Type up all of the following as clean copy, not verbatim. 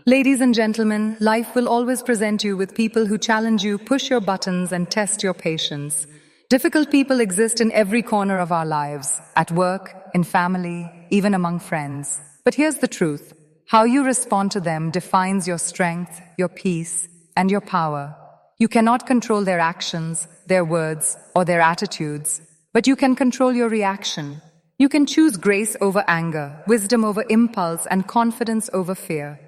Ladies and gentlemen, life will always present you with people who challenge you, push your buttons, and test your patience. Difficult people exist in every corner of our lives, at work, in family, even among friends. But here's the truth. How you respond to them defines your strength, your peace, and your power. You cannot control their actions, their words, or their attitudes, but you can control your reaction. You can choose grace over anger, wisdom over impulse, and confidence over fear.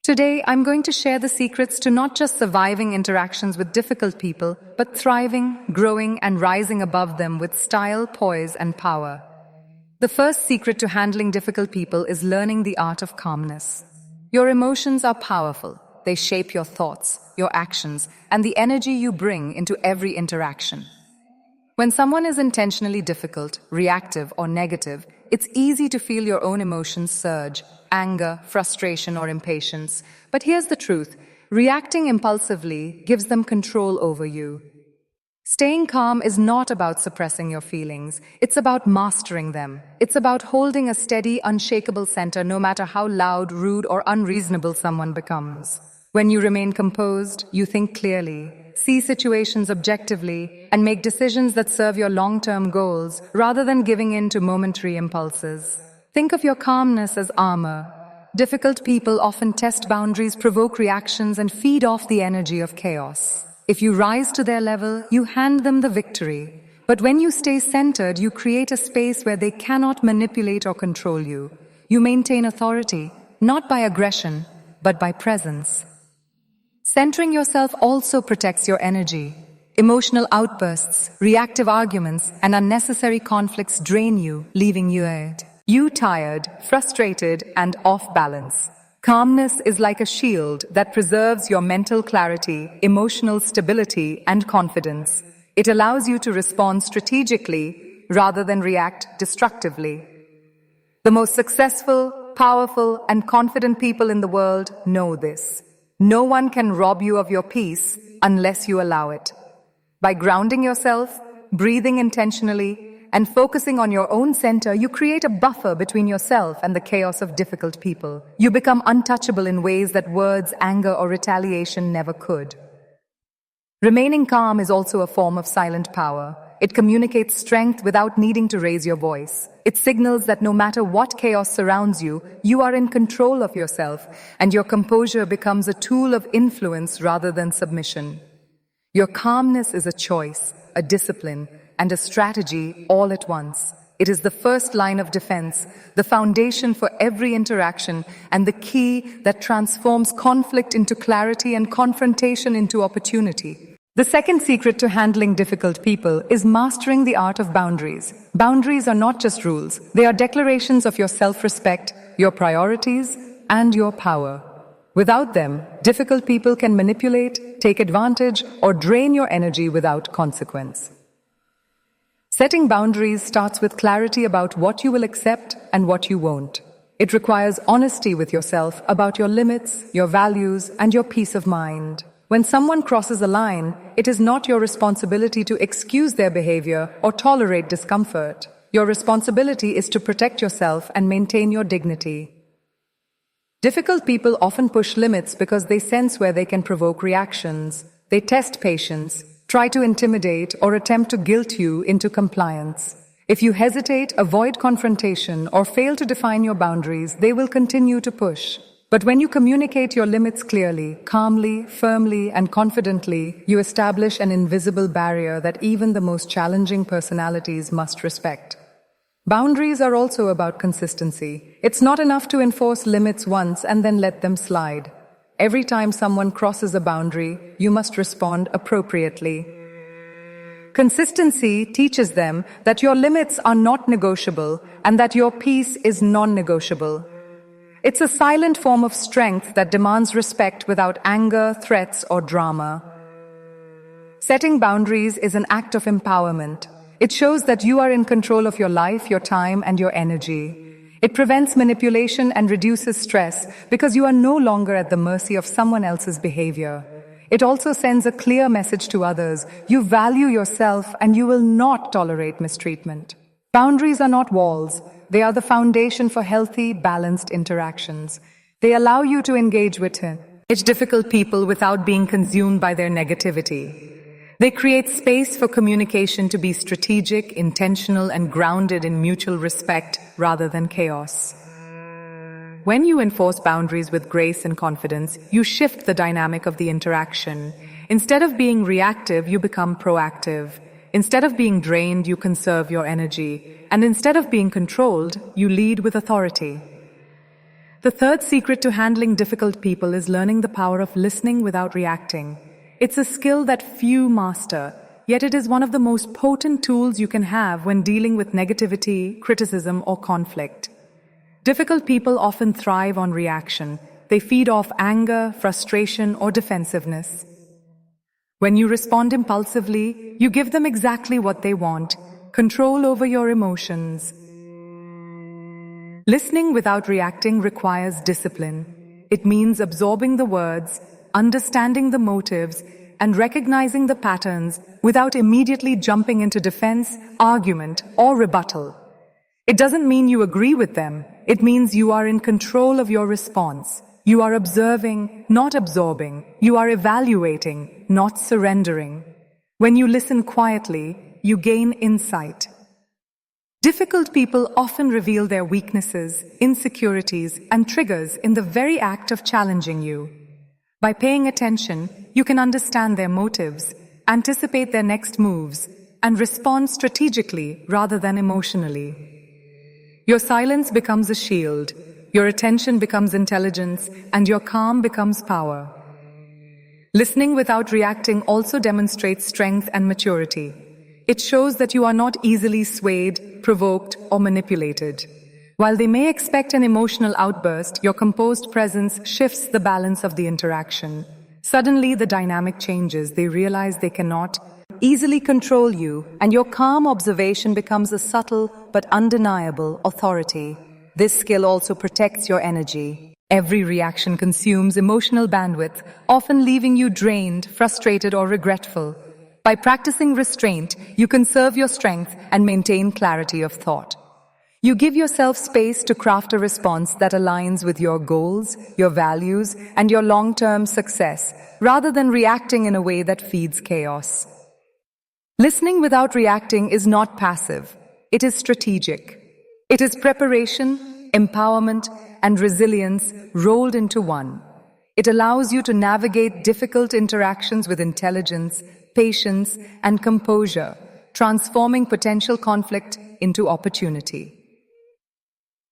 Today, I'm going to share the secrets to not just surviving interactions with difficult people, but thriving, growing, and rising above them with style, poise, and power. The first secret to handling difficult people is learning the art of calmness. Your emotions are powerful. They shape your thoughts, your actions, and the energy you bring into every interaction. When someone is intentionally difficult, reactive, or negative, it's easy to feel your own emotions surge, anger, frustration, or impatience. But here's the truth. Reacting impulsively gives them control over you. Staying calm is not about suppressing your feelings. It's about mastering them. It's about holding a steady, unshakable center no matter how loud, rude, or unreasonable someone becomes. When you remain composed, you think clearly, see situations objectively, and make decisions that serve your long-term goals rather than giving in to momentary impulses. Think of your calmness as armor. Difficult people often test boundaries, provoke reactions, and feed off the energy of chaos. If you rise to their level, you hand them the victory. But when you stay centered, you create a space where they cannot manipulate or control you. You maintain authority, not by aggression, but by presence. Centering yourself also protects your energy. Emotional outbursts, reactive arguments, and unnecessary conflicts drain you, leaving you tired, frustrated, and off balance. Calmness is like a shield that preserves your mental clarity, emotional stability, and confidence. It allows you to respond strategically rather than react destructively. The most successful, powerful, and confident people in the world know this. No one can rob you of your peace unless you allow it. By grounding yourself, breathing intentionally, and focusing on your own center, you create a buffer between yourself and the chaos of difficult people. You become untouchable in ways that words, anger, or retaliation never could. Remaining calm is also a form of silent power. It communicates strength without needing to raise your voice. It signals that no matter what chaos surrounds you, you are in control of yourself, and your composure becomes a tool of influence rather than submission. Your calmness is a choice, a discipline, and a strategy all at once. It is the first line of defense, the foundation for every interaction, and the key that transforms conflict into clarity and confrontation into opportunity. The second secret to handling difficult people is mastering the art of boundaries. Boundaries are not just rules. They are declarations of your self-respect, your priorities, and your power. Without them, difficult people can manipulate, take advantage, or drain your energy without consequence. Setting boundaries starts with clarity about what you will accept and what you won't. It requires honesty with yourself about your limits, your values, and your peace of mind. When someone crosses a line, it is not your responsibility to excuse their behavior or tolerate discomfort. Your responsibility is to protect yourself and maintain your dignity. Difficult people often push limits because they sense where they can provoke reactions. They test patience, try to intimidate, or attempt to guilt you into compliance. If you hesitate, avoid confrontation, or fail to define your boundaries, they will continue to push. But when you communicate your limits clearly, calmly, firmly, and confidently, you establish an invisible barrier that even the most challenging personalities must respect. Boundaries are also about consistency. It's not enough to enforce limits once and then let them slide. Every time someone crosses a boundary, you must respond appropriately. Consistency teaches them that your limits are not negotiable and that your peace is non-negotiable. It's a silent form of strength that demands respect without anger, threats, or drama. Setting boundaries is an act of empowerment. It shows that you are in control of your life, your time, and your energy. It prevents manipulation and reduces stress because you are no longer at the mercy of someone else's behavior. It also sends a clear message to others. You value yourself and you will not tolerate mistreatment. Boundaries are not walls. They are the foundation for healthy, balanced interactions. They allow you to engage with difficult people without being consumed by their negativity. They create space for communication to be strategic, intentional, and grounded in mutual respect rather than chaos. When you enforce boundaries with grace and confidence, you shift the dynamic of the interaction. Instead of being reactive, you become proactive. Instead of being drained, you conserve your energy. And instead of being controlled, you lead with authority. The third secret to handling difficult people is learning the power of listening without reacting. It's a skill that few master, yet it is one of the most potent tools you can have when dealing with negativity, criticism, or conflict. Difficult people often thrive on reaction. They feed off anger, frustration, or defensiveness. When you respond impulsively, you give them exactly what they want, control over your emotions. Listening without reacting requires discipline. It means absorbing the words, understanding the motives, and recognizing the patterns without immediately jumping into defense, argument, or rebuttal. It doesn't mean you agree with them. It means you are in control of your response. You are observing, not absorbing. You are evaluating, not surrendering. When you listen quietly, you gain insight. Difficult people often reveal their weaknesses, insecurities, and triggers in the very act of challenging you. By paying attention, you can understand their motives, anticipate their next moves, and respond strategically rather than emotionally. Your silence becomes a shield, your attention becomes intelligence, and your calm becomes power. Listening without reacting also demonstrates strength and maturity. It shows that you are not easily swayed, provoked, or manipulated. While they may expect an emotional outburst, your composed presence shifts the balance of the interaction. Suddenly, the dynamic changes. They realize they cannot easily control you, and your calm observation becomes a subtle but undeniable authority. This skill also protects your energy. Every reaction consumes emotional bandwidth, often leaving you drained, frustrated, or regretful. By practicing restraint, you conserve your strength and maintain clarity of thought. You give yourself space to craft a response that aligns with your goals, your values, and your long-term success, rather than reacting in a way that feeds chaos. Listening without reacting is not passive. It is strategic. It is preparation, empowerment, and resilience rolled into one. It allows you to navigate difficult interactions with intelligence, patience, and composure, transforming potential conflict into opportunity.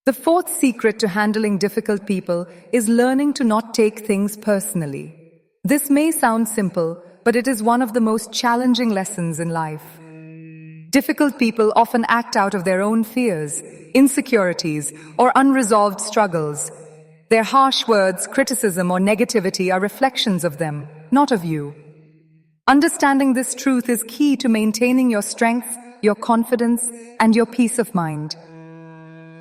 The fourth secret to handling difficult people is learning to not take things personally. This may sound simple, but it is one of the most challenging lessons in life. Difficult people often act out of their own fears, insecurities, or unresolved struggles. Their harsh words, criticism, or negativity are reflections of them, not of you. Understanding this truth is key to maintaining your strength, your confidence, and your peace of mind.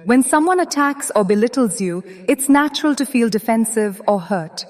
When someone attacks or belittles you, it's natural to feel defensive or hurt.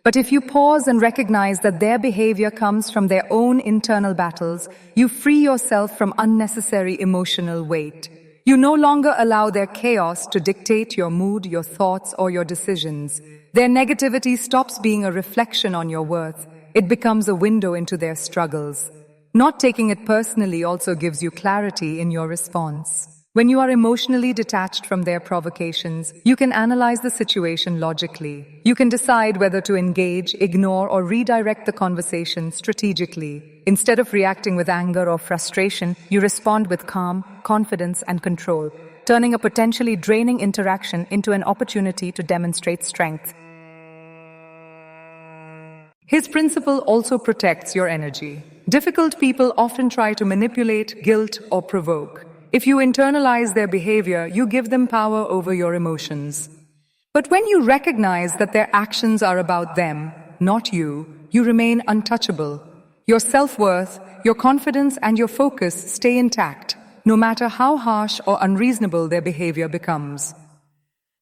But if you pause and recognize that their behavior comes from their own internal battles, you free yourself from unnecessary emotional weight. You no longer allow their chaos to dictate your mood, your thoughts, or your decisions. Their negativity stops being a reflection on your worth. It becomes a window into their struggles. Not taking it personally also gives you clarity in your response. When you are emotionally detached from their provocations, you can analyze the situation logically. You can decide whether to engage, ignore, or redirect the conversation strategically. Instead of reacting with anger or frustration, you respond with calm, confidence, and control, turning a potentially draining interaction into an opportunity to demonstrate strength. His principle also protects your energy. Difficult people often try to manipulate, guilt, or provoke. If you internalize their behavior, you give them power over your emotions. But when you recognize that their actions are about them, not you, you remain untouchable. Your self-worth, your confidence, and your focus stay intact, no matter how harsh or unreasonable their behavior becomes.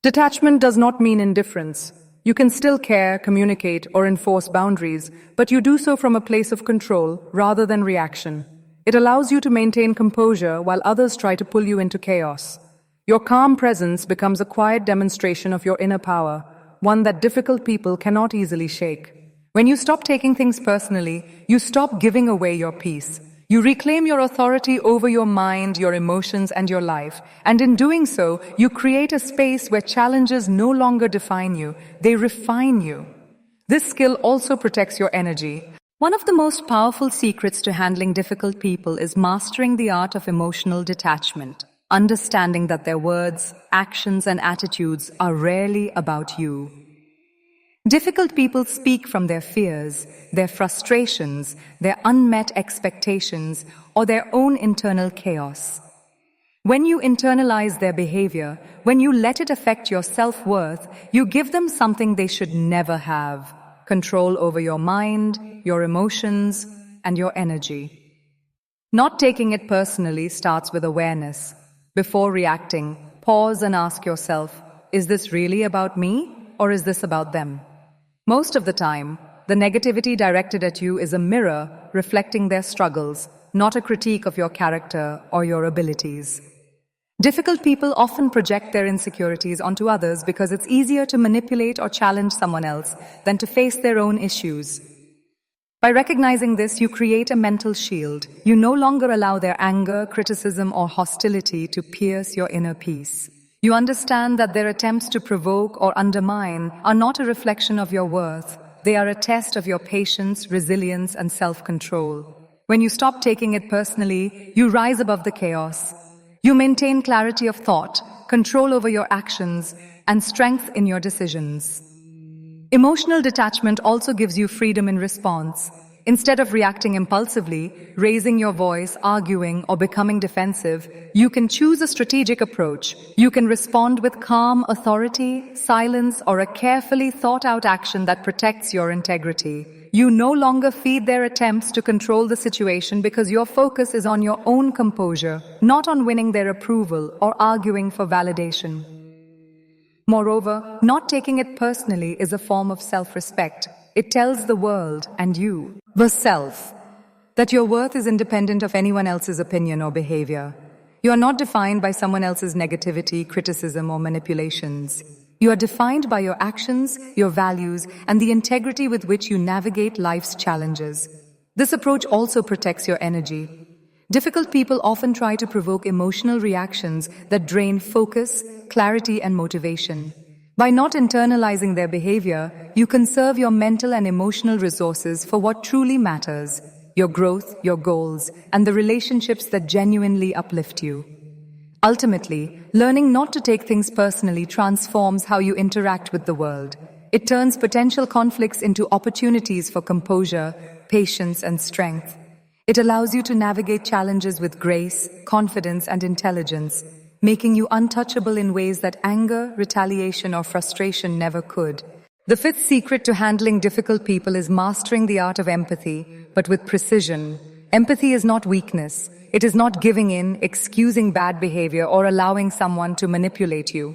Detachment does not mean indifference. You can still care, communicate, or enforce boundaries, but you do so from a place of control rather than reaction. It allows you to maintain composure while others try to pull you into chaos. Your calm presence becomes a quiet demonstration of your inner power, one that difficult people cannot easily shake. When you stop taking things personally, you stop giving away your peace. You reclaim your authority over your mind, your emotions, and your life. And in doing so, you create a space where challenges no longer define you, they refine you. This skill also protects your energy. One of the most powerful secrets to handling difficult people is mastering the art of emotional detachment, understanding that their words, actions, and attitudes are rarely about you. Difficult people speak from their fears, their frustrations, their unmet expectations, or their own internal chaos. When you internalize their behavior, when you let it affect your self-worth, you give them something they should never have: control over your mind, your emotions, and your energy. Not taking it personally starts with awareness. Before reacting, pause and ask yourself, is this really about me, or is this about them? Most of the time, the negativity directed at you is a mirror reflecting their struggles, not a critique of your character or your abilities. Difficult people often project their insecurities onto others because it's easier to manipulate or challenge someone else than to face their own issues. By recognizing this, you create a mental shield. You no longer allow their anger, criticism, or hostility to pierce your inner peace. You understand that their attempts to provoke or undermine are not a reflection of your worth. They are a test of your patience, resilience, and self-control. When you stop taking it personally, you rise above the chaos. You maintain clarity of thought, control over your actions, and strength in your decisions. Emotional detachment also gives you freedom in response. Instead of reacting impulsively, raising your voice, arguing, or becoming defensive, you can choose a strategic approach. You can respond with calm authority, silence, or a carefully thought-out action that protects your integrity. You no longer feed their attempts to control the situation because your focus is on your own composure, not on winning their approval or arguing for validation. Moreover, not taking it personally is a form of self-respect. It tells the world and you, the self, that your worth is independent of anyone else's opinion or behavior. You are not defined by someone else's negativity, criticism, or manipulations. You are defined by your actions, your values, and the integrity with which you navigate life's challenges. This approach also protects your energy. Difficult people often try to provoke emotional reactions that drain focus, clarity, and motivation. By not internalizing their behavior, you conserve your mental and emotional resources for what truly matters: your growth, your goals, and the relationships that genuinely uplift you. Ultimately, learning not to take things personally transforms how you interact with the world. It turns potential conflicts into opportunities for composure, patience, and strength. It allows you to navigate challenges with grace, confidence, and intelligence, making you untouchable in ways that anger, retaliation, or frustration never could. The fifth secret to handling difficult people is mastering the art of empathy, but with precision. Empathy is not weakness. It is not giving in, excusing bad behavior, or allowing someone to manipulate you.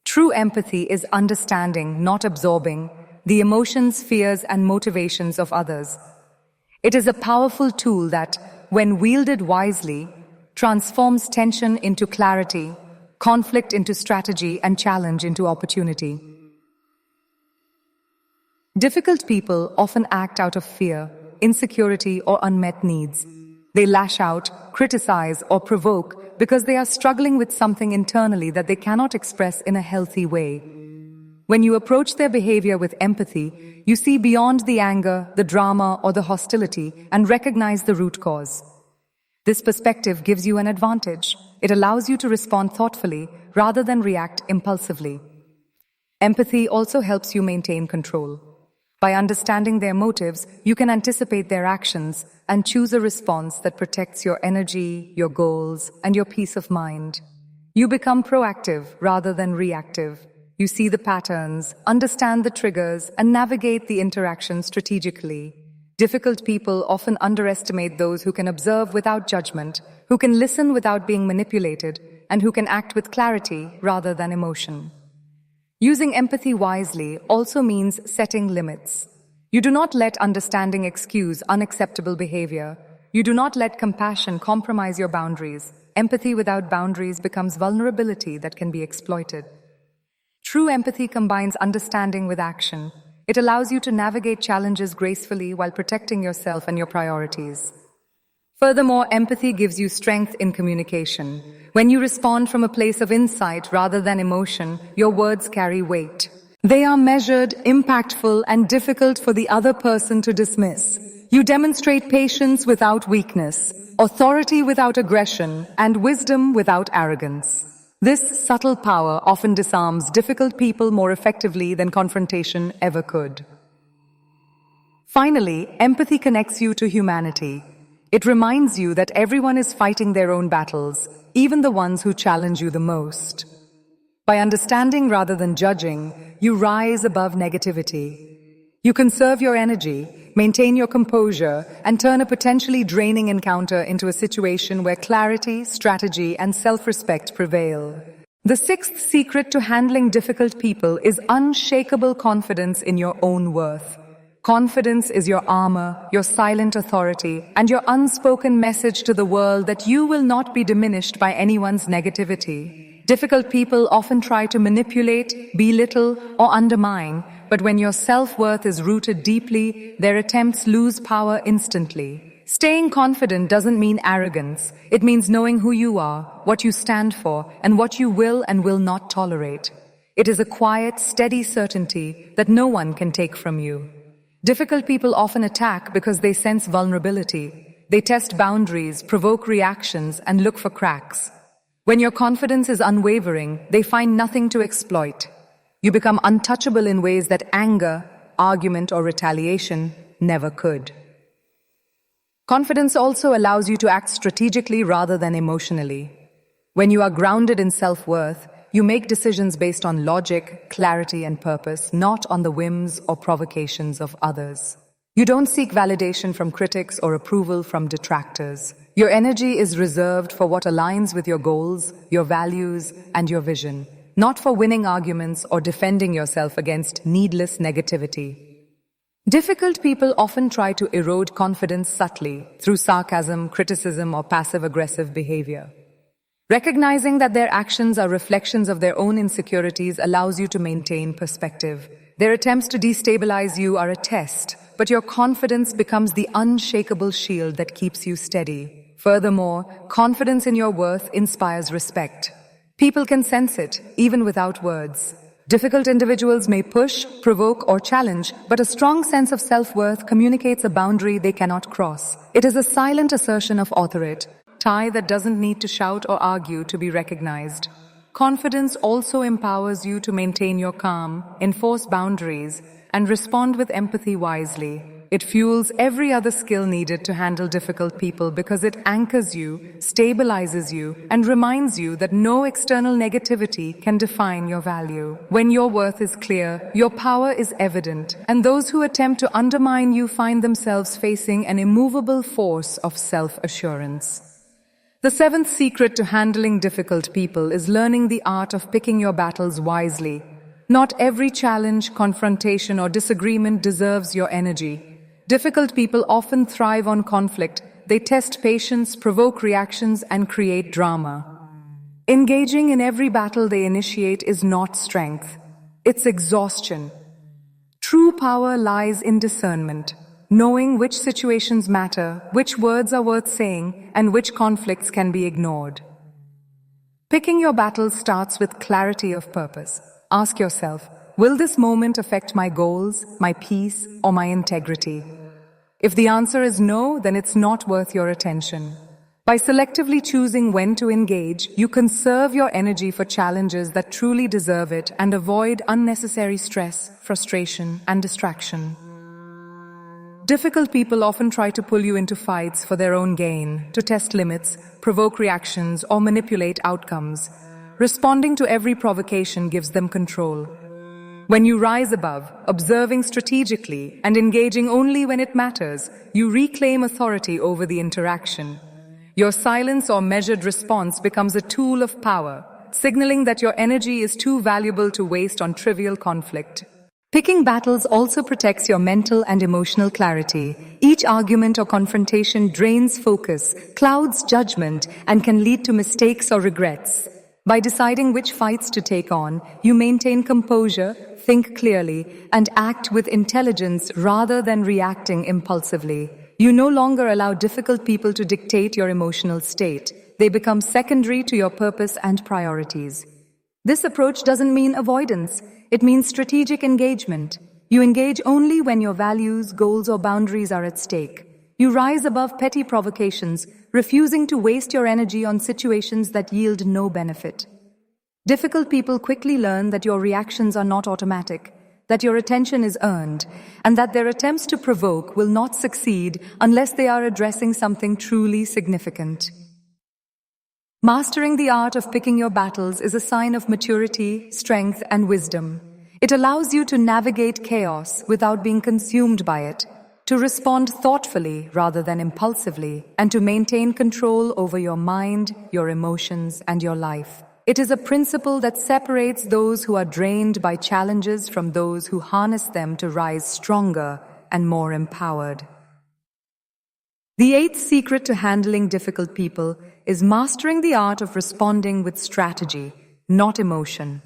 True empathy is understanding, not absorbing, the emotions, fears, and motivations of others. It is a powerful tool that, when wielded wisely, transforms tension into clarity, conflict into strategy, and challenge into opportunity. Difficult people often act out of fear, insecurity, or unmet needs. They lash out, criticize, or provoke because they are struggling with something internally that they cannot express in a healthy way. When you approach their behavior with empathy, you see beyond the anger, the drama, or the hostility and recognize the root cause. This perspective gives you an advantage. It allows you to respond thoughtfully rather than react impulsively. Empathy also helps you maintain control. By understanding their motives, you can anticipate their actions and choose a response that protects your energy, your goals, and your peace of mind. You become proactive rather than reactive. You see the patterns, understand the triggers, and navigate the interaction strategically. Difficult people often underestimate those who can observe without judgment, who can listen without being manipulated, and who can act with clarity rather than emotion. Using empathy wisely also means setting limits. You do not let understanding excuse unacceptable behavior. You do not let compassion compromise your boundaries. Empathy without boundaries becomes vulnerability that can be exploited. True empathy combines understanding with action. It allows you to navigate challenges gracefully while protecting yourself and your priorities. Furthermore, empathy gives you strength in communication. When you respond from a place of insight rather than emotion, your words carry weight. They are measured, impactful, and difficult for the other person to dismiss. You demonstrate patience without weakness, authority without aggression, and wisdom without arrogance. This subtle power often disarms difficult people more effectively than confrontation ever could. Finally, empathy connects you to humanity. It reminds you that everyone is fighting their own battles, even the ones who challenge you the most. By understanding rather than judging, you rise above negativity. You conserve your energy, maintain your composure, and turn a potentially draining encounter into a situation where clarity, strategy, and self-respect prevail. The sixth secret to handling difficult people is unshakable confidence in your own worth. Confidence is your armor, your silent authority, and your unspoken message to the world that you will not be diminished by anyone's negativity. Difficult people often try to manipulate, belittle, or undermine, but when your self-worth is rooted deeply, their attempts lose power instantly. Staying confident doesn't mean arrogance. It means knowing who you are, what you stand for, and what you will and will not tolerate. It is a quiet, steady certainty that no one can take from you. Difficult people often attack because they sense vulnerability. They test boundaries, provoke reactions, and look for cracks. When your confidence is unwavering, they find nothing to exploit. You become untouchable in ways that anger, argument, or retaliation never could. Confidence also allows you to act strategically rather than emotionally. When you are grounded in self-worth, you make decisions based on logic, clarity, and purpose, not on the whims or provocations of others. You don't seek validation from critics or approval from detractors. Your energy is reserved for what aligns with your goals, your values, and your vision, not for winning arguments or defending yourself against needless negativity. Difficult people often try to erode confidence subtly through sarcasm, criticism, or passive-aggressive behavior. Recognizing that their actions are reflections of their own insecurities allows you to maintain perspective. Their attempts to destabilize you are a test, but your confidence becomes the unshakable shield that keeps you steady. Furthermore, confidence in your worth inspires respect. People can sense it, even without words. Difficult individuals may push, provoke, or challenge, but a strong sense of self-worth communicates a boundary they cannot cross. It is a silent assertion of authority, that doesn't need to shout or argue to be recognized. Confidence also empowers you to maintain your calm, enforce boundaries, and respond with empathy wisely. It fuels every other skill needed to handle difficult people because it anchors you, stabilizes you, and reminds you that no external negativity can define your value. When your worth is clear, your power is evident, and those who attempt to undermine you find themselves facing an immovable force of self-assurance. The seventh secret to handling difficult people is learning the art of picking your battles wisely. Not every challenge, confrontation, or disagreement deserves your energy. Difficult people often thrive on conflict. They test patience, provoke reactions, and create drama. Engaging in every battle they initiate is not strength. It's exhaustion. True power lies in discernment. Knowing which situations matter, which words are worth saying, and which conflicts can be ignored. Picking your battles starts with clarity of purpose. Ask yourself, will this moment affect my goals, my peace, or my integrity? If the answer is no, then it's not worth your attention. By selectively choosing when to engage, you conserve your energy for challenges that truly deserve it and avoid unnecessary stress, frustration, and distraction. Difficult people often try to pull you into fights for their own gain, to test limits, provoke reactions, or manipulate outcomes. Responding to every provocation gives them control. When you rise above, observing strategically, and engaging only when it matters, you reclaim authority over the interaction. Your silence or measured response becomes a tool of power, signaling that your energy is too valuable to waste on trivial conflict. Picking battles also protects your mental and emotional clarity. Each argument or confrontation drains focus, clouds judgment, and can lead to mistakes or regrets. By deciding which fights to take on, you maintain composure, think clearly, and act with intelligence rather than reacting impulsively. You no longer allow difficult people to dictate your emotional state. They become secondary to your purpose and priorities. This approach doesn't mean avoidance. It means strategic engagement. You engage only when your values, goals, or boundaries are at stake. You rise above petty provocations, refusing to waste your energy on situations that yield no benefit. Difficult people quickly learn that your reactions are not automatic, that your attention is earned, and that their attempts to provoke will not succeed unless they are addressing something truly significant. Mastering the art of picking your battles is a sign of maturity, strength, and wisdom. It allows you to navigate chaos without being consumed by it, to respond thoughtfully rather than impulsively, and to maintain control over your mind, your emotions, and your life. It is a principle that separates those who are drained by challenges from those who harness them to rise stronger and more empowered. The eighth secret to handling difficult people is mastering the art of responding with strategy, not emotion.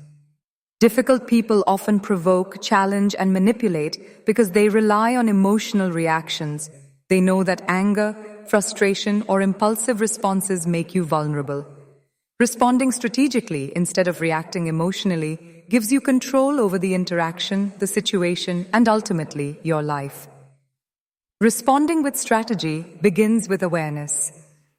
Difficult people often provoke, challenge, and manipulate because they rely on emotional reactions. They know that anger, frustration, or impulsive responses make you vulnerable. Responding strategically instead of reacting emotionally gives you control over the interaction, the situation, and ultimately your life. Responding with strategy begins with awareness.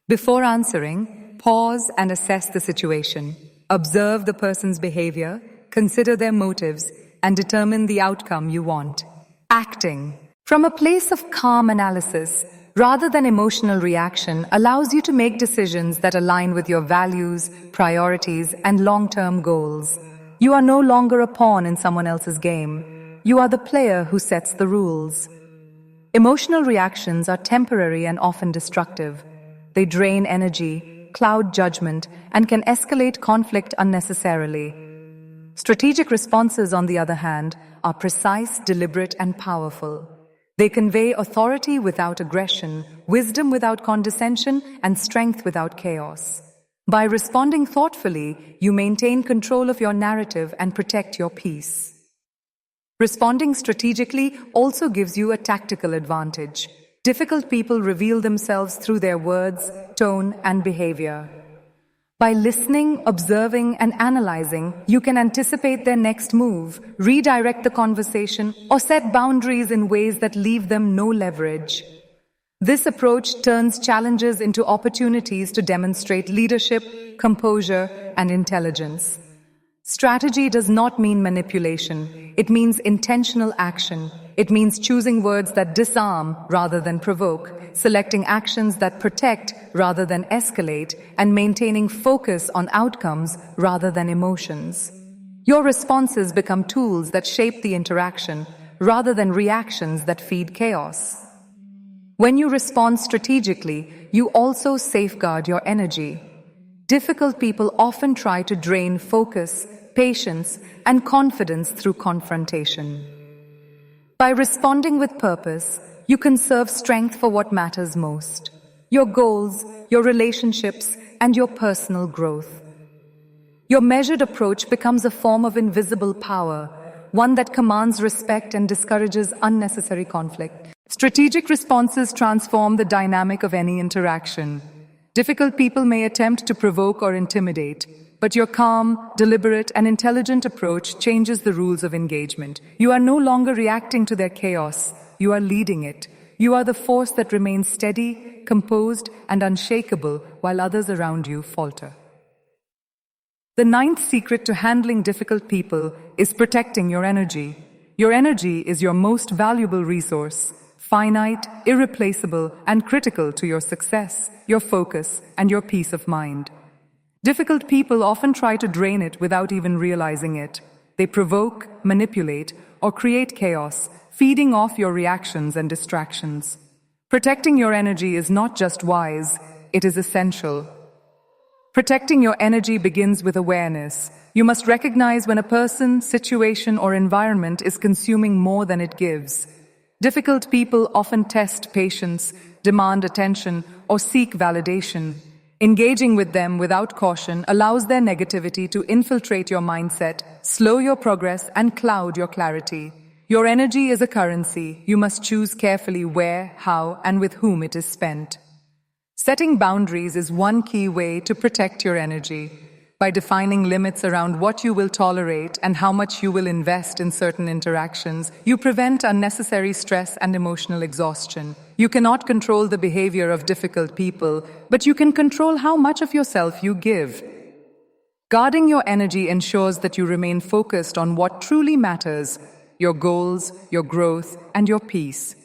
Before answering, pause and assess the situation. Observe the person's behavior, consider their motives, and determine the outcome you want. Acting from a place of calm analysis, rather than emotional reaction, allows you to make decisions that align with your values, priorities, and long-term goals. You are no longer a pawn in someone else's game. You are the player who sets the rules. Emotional reactions are temporary and often destructive. They drain energy, cloud judgment, and can escalate conflict unnecessarily. Strategic responses, on the other hand, are precise, deliberate, and powerful. They convey authority without aggression, wisdom without condescension, and strength without chaos. By responding thoughtfully, you maintain control of your narrative and protect your peace. Responding strategically also gives you a tactical advantage. Difficult people reveal themselves through their words, tone, and behavior. By listening, observing, and analyzing, you can anticipate their next move, redirect the conversation, or set boundaries in ways that leave them no leverage. This approach turns challenges into opportunities to demonstrate leadership, composure, and intelligence. Strategy does not mean manipulation. It means intentional action. It means choosing words that disarm rather than provoke, selecting actions that protect rather than escalate, and maintaining focus on outcomes rather than emotions. Your responses become tools that shape the interaction rather than reactions that feed chaos. When you respond strategically, you also safeguard your energy. Difficult people often try to drain focus, patience, and confidence through confrontation. By responding with purpose, you conserve strength for what matters most: your goals, your relationships, and your personal growth. Your measured approach becomes a form of invisible power, one that commands respect and discourages unnecessary conflict. Strategic responses transform the dynamic of any interaction. Difficult people may attempt to provoke or intimidate, but your calm, deliberate, and intelligent approach changes the rules of engagement. You are no longer reacting to their chaos. You are leading it. You are the force that remains steady, composed, and unshakable while others around you falter. The ninth secret to handling difficult people is protecting your energy. Your energy is your most valuable resource, finite, irreplaceable, and critical to your success, your focus, and your peace of mind. Difficult people often try to drain it without even realizing it. They provoke, manipulate, or create chaos, feeding off your reactions and distractions. Protecting your energy is not just wise, it is essential. Protecting your energy begins with awareness. You must recognize when a person, situation, or environment is consuming more than it gives. Difficult people often test patience, demand attention, or seek validation. Engaging with them without caution allows their negativity to infiltrate your mindset, slow your progress, and cloud your clarity. Your energy is a currency. You must choose carefully where, how, and with whom it is spent. Setting boundaries is one key way to protect your energy. By defining limits around what you will tolerate and how much you will invest in certain interactions, you prevent unnecessary stress and emotional exhaustion. You cannot control the behavior of difficult people, but you can control how much of yourself you give. Guarding your energy ensures that you remain focused on what truly matters: your goals, your growth, and your peace.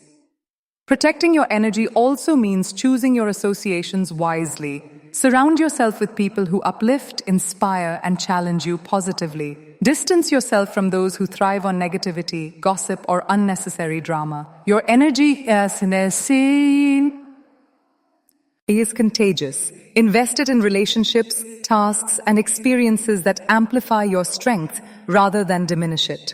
Protecting your energy also means choosing your associations wisely. Surround yourself with people who uplift, inspire, and challenge you positively. Distance yourself from those who thrive on negativity, gossip, or unnecessary drama. Your energy is contagious. Invest it in relationships, tasks, and experiences that amplify your strength rather than diminish it.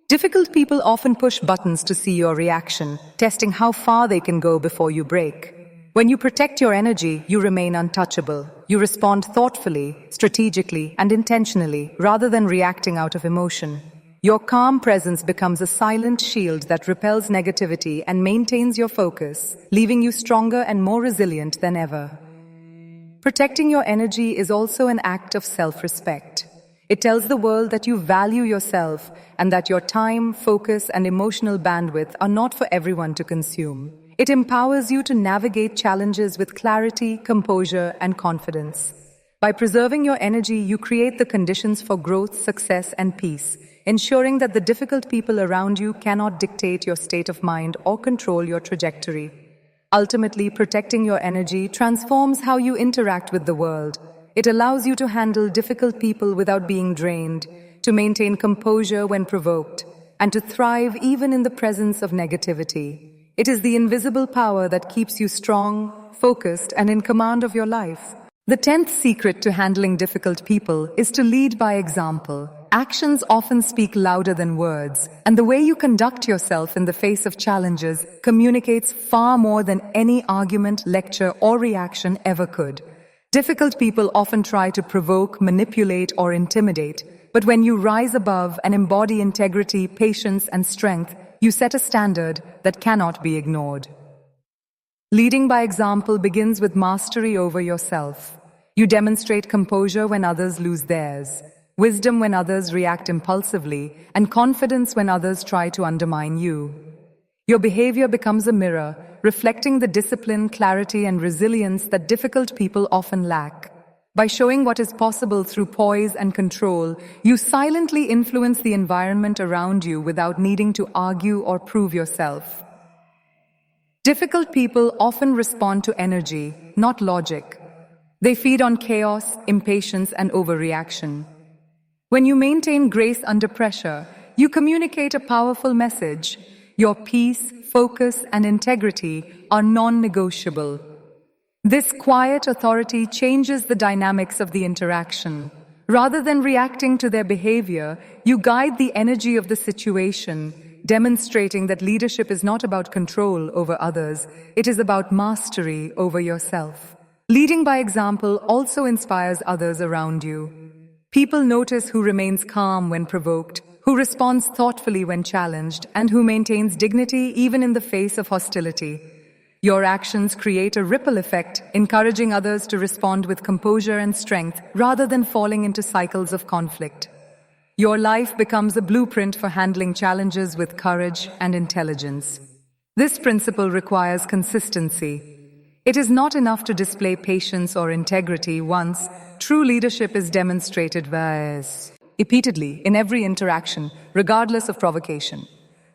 Difficult people often push buttons to see your reaction, testing how far they can go before you break. When you protect your energy, you remain untouchable. You respond thoughtfully, strategically, and intentionally, rather than reacting out of emotion. Your calm presence becomes a silent shield that repels negativity and maintains your focus, leaving you stronger and more resilient than ever. Protecting your energy is also an act of self-respect. It tells the world that you value yourself and that your time, focus, and emotional bandwidth are not for everyone to consume. It empowers you to navigate challenges with clarity, composure, and confidence. By preserving your energy, you create the conditions for growth, success, and peace, ensuring that the difficult people around you cannot dictate your state of mind or control your trajectory. Ultimately, protecting your energy transforms how you interact with the world. It allows you to handle difficult people without being drained, to maintain composure when provoked, and to thrive even in the presence of negativity. It is the invisible power that keeps you strong, focused, and in command of your life. The 10th secret to handling difficult people is to lead by example. Actions often speak louder than words, and the way you conduct yourself in the face of challenges communicates far more than any argument, lecture, or reaction ever could. Difficult people often try to provoke, manipulate, or intimidate, but when you rise above and embody integrity, patience, and strength, you set a standard that cannot be ignored. Leading by example begins with mastery over yourself. You demonstrate composure when others lose theirs, wisdom when others react impulsively, and confidence when others try to undermine you. Your behavior becomes a mirror, reflecting the discipline, clarity, and resilience that difficult people often lack. By showing what is possible through poise and control, you silently influence the environment around you without needing to argue or prove yourself. Difficult people often respond to energy, not logic. They feed on chaos, impatience, and overreaction. When you maintain grace under pressure, you communicate a powerful message. Your peace, focus, and integrity are non-negotiable. This quiet authority changes the dynamics of the interaction. Rather than reacting to their behavior, you guide the energy of the situation, demonstrating that leadership is not about control over others, it is about mastery over yourself. Leading by example also inspires others around you. People notice who remains calm when provoked, who responds thoughtfully when challenged, and who maintains dignity even in the face of hostility. Your actions create a ripple effect, encouraging others to respond with composure and strength rather than falling into cycles of conflict. Your life becomes a blueprint for handling challenges with courage and intelligence. This principle requires consistency. It is not enough to display patience or integrity once. True leadership is demonstrated repeatedly in every interaction, regardless of provocation.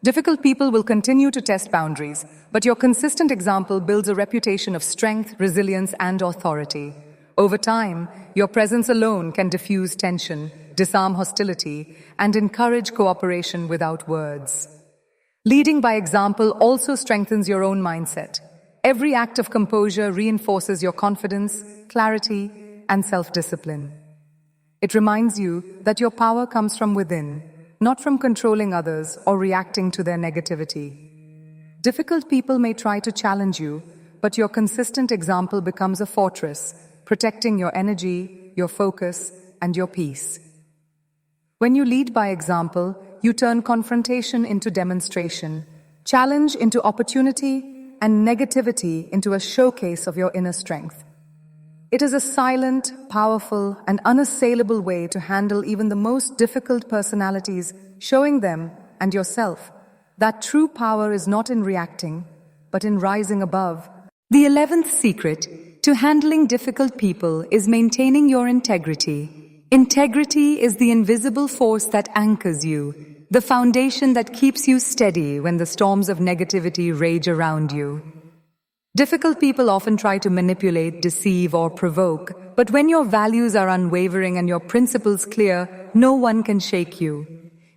Difficult people will continue to test boundaries, but your consistent example builds a reputation of strength, resilience, and authority. Over time, your presence alone can diffuse tension, disarm hostility, and encourage cooperation without words. Leading by example also strengthens your own mindset. Every act of composure reinforces your confidence, clarity, and self-discipline. It reminds you that your power comes from within, not from controlling others or reacting to their negativity. Difficult people may try to challenge you, but your consistent example becomes a fortress, protecting your energy, your focus, and your peace. When you lead by example, you turn confrontation into demonstration, challenge into opportunity, and negativity into a showcase of your inner strength. It is a silent, powerful, and unassailable way to handle even the most difficult personalities, showing them, and yourself, that true power is not in reacting, but in rising above. The 11th secret to handling difficult people is maintaining your integrity. Integrity is the invisible force that anchors you, the foundation that keeps you steady when the storms of negativity rage around you. Difficult people often try to manipulate, deceive, or provoke, but when your values are unwavering and your principles clear, no one can shake you.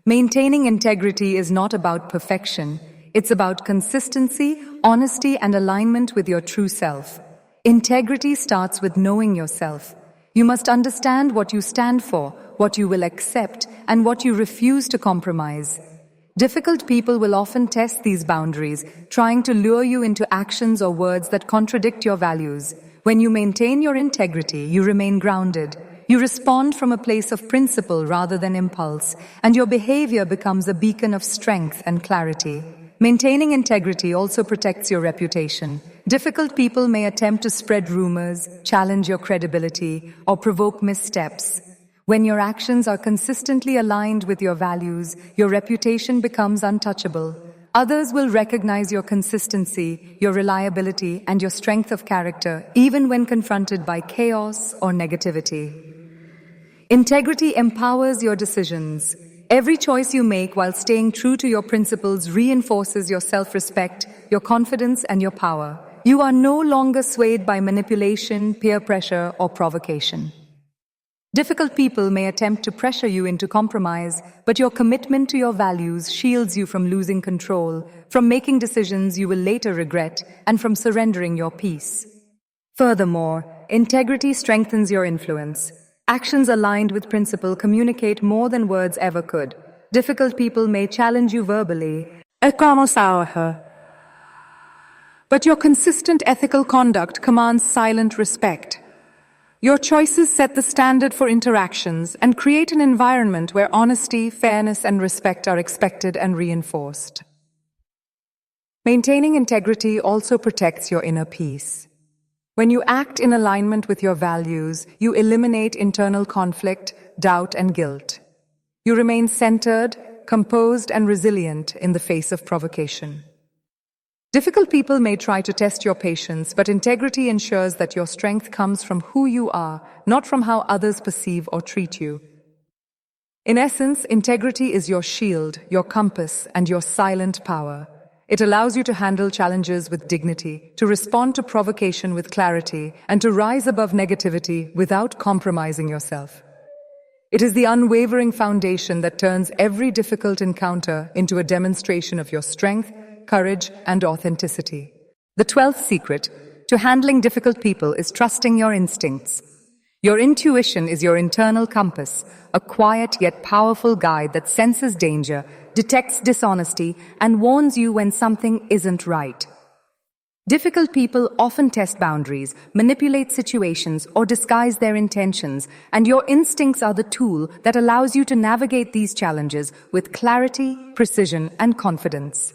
Maintaining integrity is not about perfection. It's about consistency, honesty, and alignment with your true self. Integrity starts with knowing yourself. You must understand what you stand for, what you will accept, and what you refuse to compromise. Difficult people will often test these boundaries, trying to lure you into actions or words that contradict your values. When you maintain your integrity, you remain grounded. You respond from a place of principle rather than impulse, and your behavior becomes a beacon of strength and clarity. Maintaining integrity also protects your reputation. Difficult people may attempt to spread rumors, challenge your credibility, or provoke missteps. When your actions are consistently aligned with your values, your reputation becomes untouchable. Others will recognize your consistency, your reliability, and your strength of character, even when confronted by chaos or negativity. Integrity empowers your decisions. Every choice you make while staying true to your principles reinforces your self-respect, your confidence, and your power. You are no longer swayed by manipulation, peer pressure, or provocation. Difficult people may attempt to pressure you into compromise, but your commitment to your values shields you from losing control, from making decisions you will later regret, and from surrendering your peace. Furthermore, integrity strengthens your influence. Actions aligned with principle communicate more than words ever could. Difficult people may challenge you verbally, but your consistent ethical conduct commands silent respect. Your choices set the standard for interactions and create an environment where honesty, fairness, and respect are expected and reinforced. Maintaining integrity also protects your inner peace. When you act in alignment with your values, you eliminate internal conflict, doubt, and guilt. You remain centered, composed, and resilient in the face of provocation. Difficult people may try to test your patience, but integrity ensures that your strength comes from who you are, not from how others perceive or treat you. In essence, integrity is your shield, your compass, and your silent power. It allows you to handle challenges with dignity, to respond to provocation with clarity, and to rise above negativity without compromising yourself. It is the unwavering foundation that turns every difficult encounter into a demonstration of your strength, courage, and authenticity. The 12th secret to handling difficult people is trusting your instincts. Your intuition is your internal compass, a quiet yet powerful guide that senses danger, detects dishonesty, and warns you when something isn't right. Difficult people often test boundaries, manipulate situations, or disguise their intentions, and your instincts are the tool that allows you to navigate these challenges with clarity, precision, and confidence.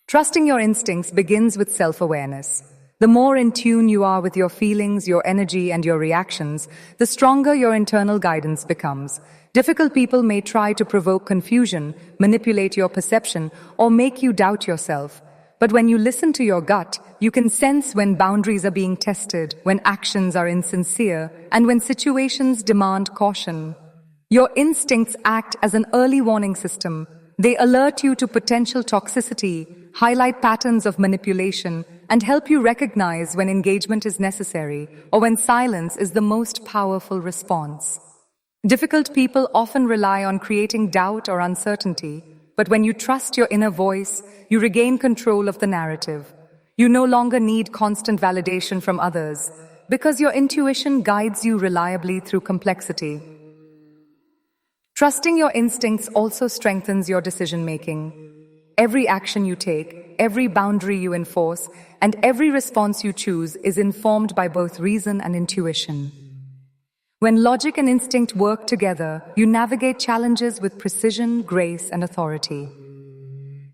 Trusting your instincts begins with self-awareness. The more in tune you are with your feelings, your energy, and your reactions, the stronger your internal guidance becomes. Difficult people may try to provoke confusion, manipulate your perception, or make you doubt yourself. But when you listen to your gut, you can sense when boundaries are being tested, when actions are insincere, and when situations demand caution. Your instincts act as an early warning system. They alert you to potential toxicity, highlight patterns of manipulation, and help you recognize when engagement is necessary or when silence is the most powerful response. Difficult people often rely on creating doubt or uncertainty, but when you trust your inner voice, you regain control of the narrative. You no longer need constant validation from others because your intuition guides you reliably through complexity. Trusting your instincts also strengthens your decision-making. Every action you take, every boundary you enforce, and every response you choose is informed by both reason and intuition. When logic and instinct work together, you navigate challenges with precision, grace, and authority.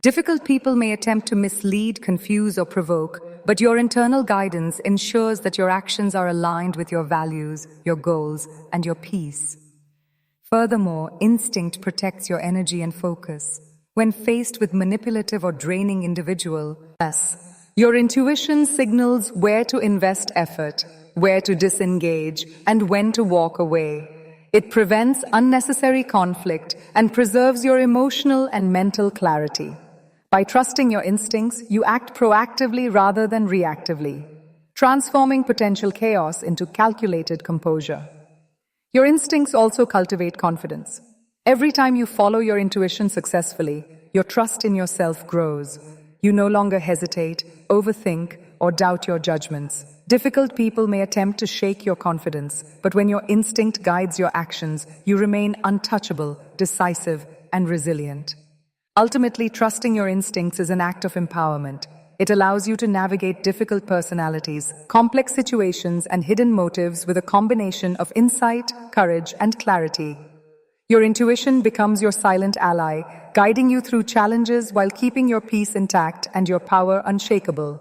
Difficult people may attempt to mislead, confuse, or provoke, but your internal guidance ensures that your actions are aligned with your values, your goals, and your peace. Furthermore, instinct protects your energy and focus. When faced with manipulative or draining individuals, your intuition signals where to invest effort, where to disengage, and when to walk away. It prevents unnecessary conflict and preserves your emotional and mental clarity. By trusting your instincts, you act proactively rather than reactively, transforming potential chaos into calculated composure. Your instincts also cultivate confidence. Every time you follow your intuition successfully, your trust in yourself grows. You no longer hesitate, overthink, or doubt your judgments. Difficult people may attempt to shake your confidence, but when your instinct guides your actions, you remain untouchable, decisive, and resilient. Ultimately, trusting your instincts is an act of empowerment. It allows you to navigate difficult personalities, complex situations, and hidden motives with a combination of insight, courage, and clarity. Your intuition becomes your silent ally, guiding you through challenges while keeping your peace intact and your power unshakable.